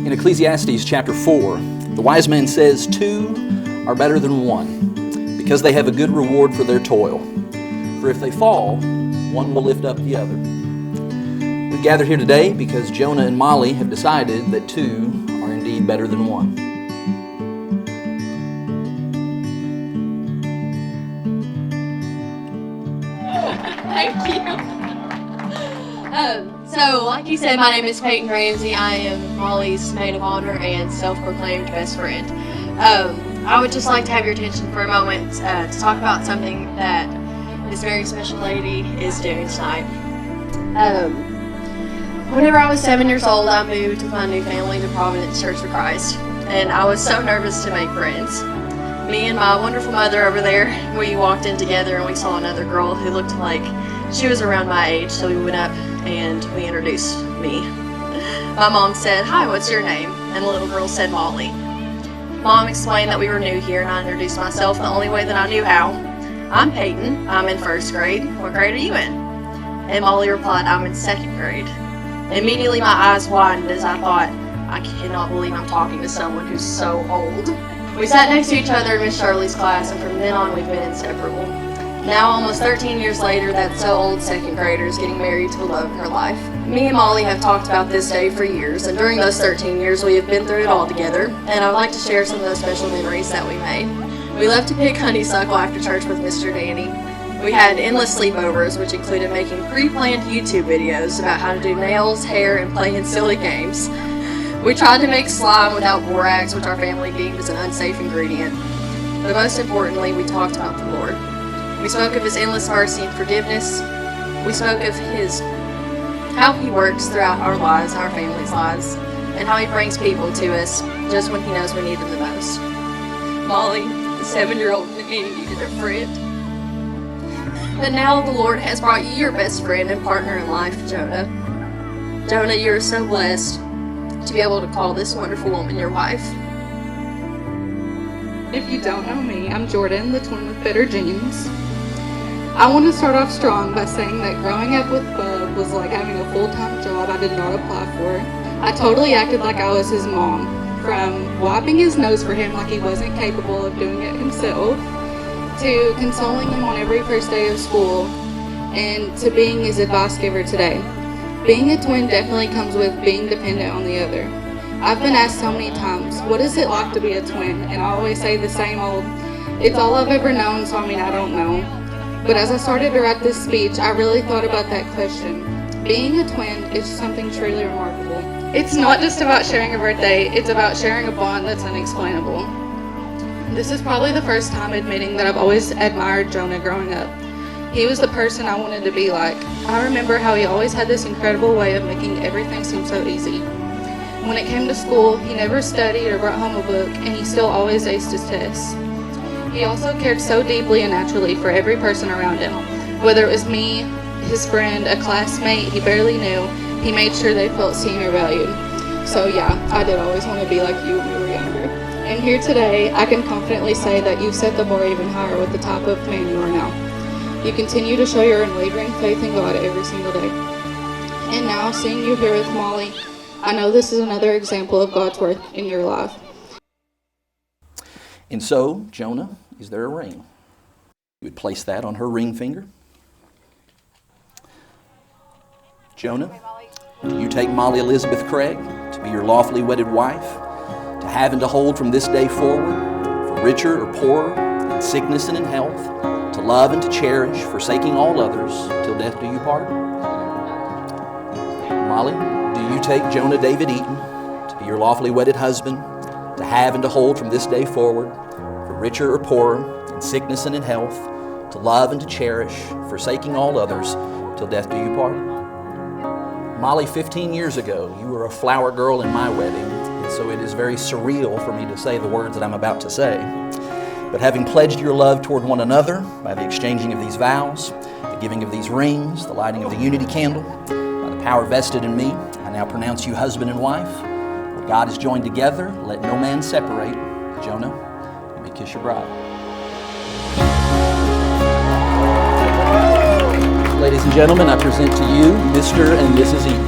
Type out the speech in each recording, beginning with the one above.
In Ecclesiastes chapter 4, the wise man says, 2 are better than 1, because they have a good reward for their toil. For if they fall, one will lift up the other. We've gathered here today because Jonah and Molly have decided that 2 are indeed better than 1. Thank you. So, like you said, my name is Peyton Ramsey. I am Molly's maid of honor and self-proclaimed best friend. I would just like to have your attention for a moment to talk about something that this very special lady is doing tonight. Whenever I was 7 years old, I moved with my new family to Providence Church of Christ, and I was so nervous to make friends. Me and my wonderful mother over there, we walked in together and we saw another girl who looked like she was around my age, so we went up and we introduced me. My mom said, "Hi, what's your name?" And the little girl said, "Molly." Mom explained that we were new here and I introduced myself the only way that I knew how. "I'm Peyton, I'm in 1st grade. What grade are you in?" And Molly replied, "I'm in 2nd grade." Immediately my eyes widened as I thought, I cannot believe I'm talking to someone who's so old. We sat next to each other in Miss Shirley's class, and from then on we've been inseparable. Now, almost 13 years later, that so old 2nd grader is getting married to the love of her life. Me and Molly have talked about this day for years, and during those 13 years we have been through it all together, and I would like to share some of those special memories that we made. We loved to pick honeysuckle after church with Mr. Danny. We had endless sleepovers, which included making pre-planned YouTube videos about how to do nails, hair, and playing silly games. We tried to make slime without borax, which our family deemed as an unsafe ingredient. But most importantly, we talked about the Lord. We spoke of His endless mercy and forgiveness. We spoke of how He works throughout our lives and our family's lives, and how He brings people to us just when He knows we need them the most. Molly, the 7-year-old in me, needed a friend. But now the Lord has brought you your best friend and partner in life, Jonah. Jonah, you're so blessed to be able to call this wonderful woman your wife. If you don't know me, I'm Jordan, the twin with better genes. I want to start off strong by saying that growing up with Bub was like having a full-time job I did not apply for. I totally acted like I was his mom, from wiping his nose for him like he wasn't capable of doing it himself, to consoling him on every first day of school, and to being his advice giver today. Being a twin definitely comes with being dependent on the other. I've been asked so many times, what is it like to be a twin? And I always say the same old, it's all I've ever known, so I don't know. But as I started to write this speech, I really thought about that question. Being a twin is something truly remarkable. It's not just about sharing a birthday, it's about sharing a bond that's unexplainable. This is probably the first time admitting that I've always admired Jonah growing up. He was the person I wanted to be like. I remember how he always had this incredible way of making everything seem so easy. When it came to school, he never studied or brought home a book, and he still always aced his tests. He also cared so deeply and naturally for every person around him. Whether it was me, his friend, a classmate he barely knew, he made sure they felt seen or valued. So yeah, I did always want to be like you when we were younger. And here today, I can confidently say that you've set the bar even higher with the type of man you are now. You continue to show your unwavering faith in God every single day. And now, seeing you here with Molly, I know this is another example of God's work in your life. And so, Jonah, is there a ring? You would place that on her ring finger. Jonah, do you take Molly Elizabeth Craig to be your lawfully wedded wife, to have and to hold from this day forward, for richer or poorer, in sickness and in health, to love and to cherish, forsaking all others, till death do you part? Molly, do you take Jonah David Eaton to be your lawfully wedded husband, to have and to hold from this day forward, for richer or poorer, in sickness and in health, to love and to cherish, forsaking all others, till death do you part? Molly, 15 years ago, you were a flower girl in my wedding, and so it is very surreal for me to say the words that I'm about to say. But having pledged your love toward one another by the exchanging of these vows, the giving of these rings, the lighting of the unity candle, by the power vested in me, I now pronounce you husband and wife. What God has joined together, let no man separate. Jonah, you may kiss your bride. Ladies and gentlemen, I present to you Mr. and Mrs. Eaton.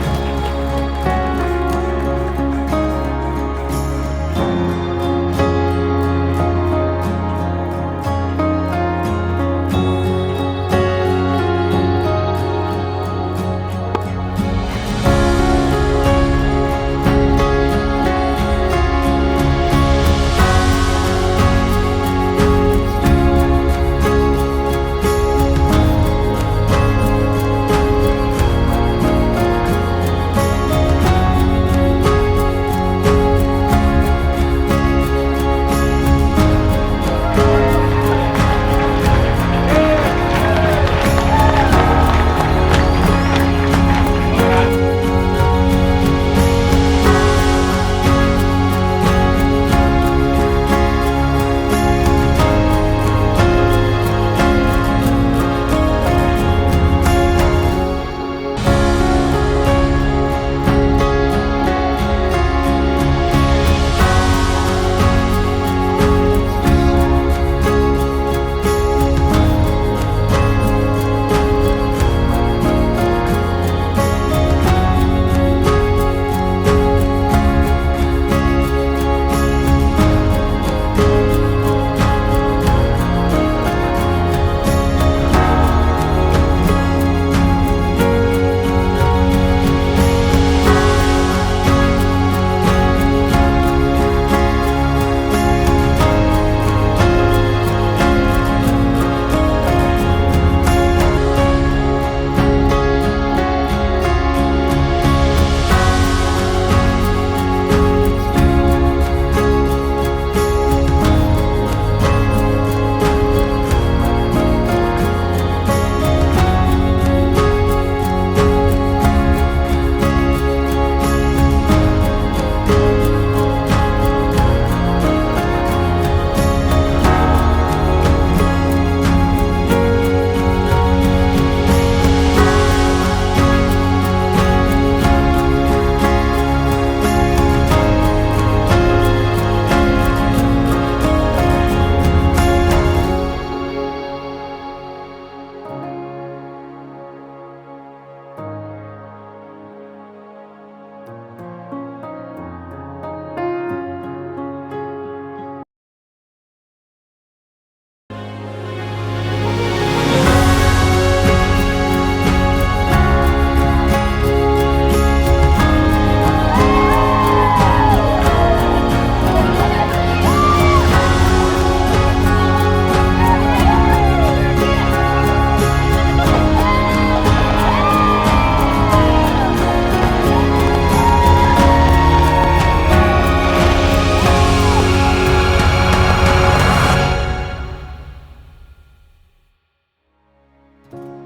you.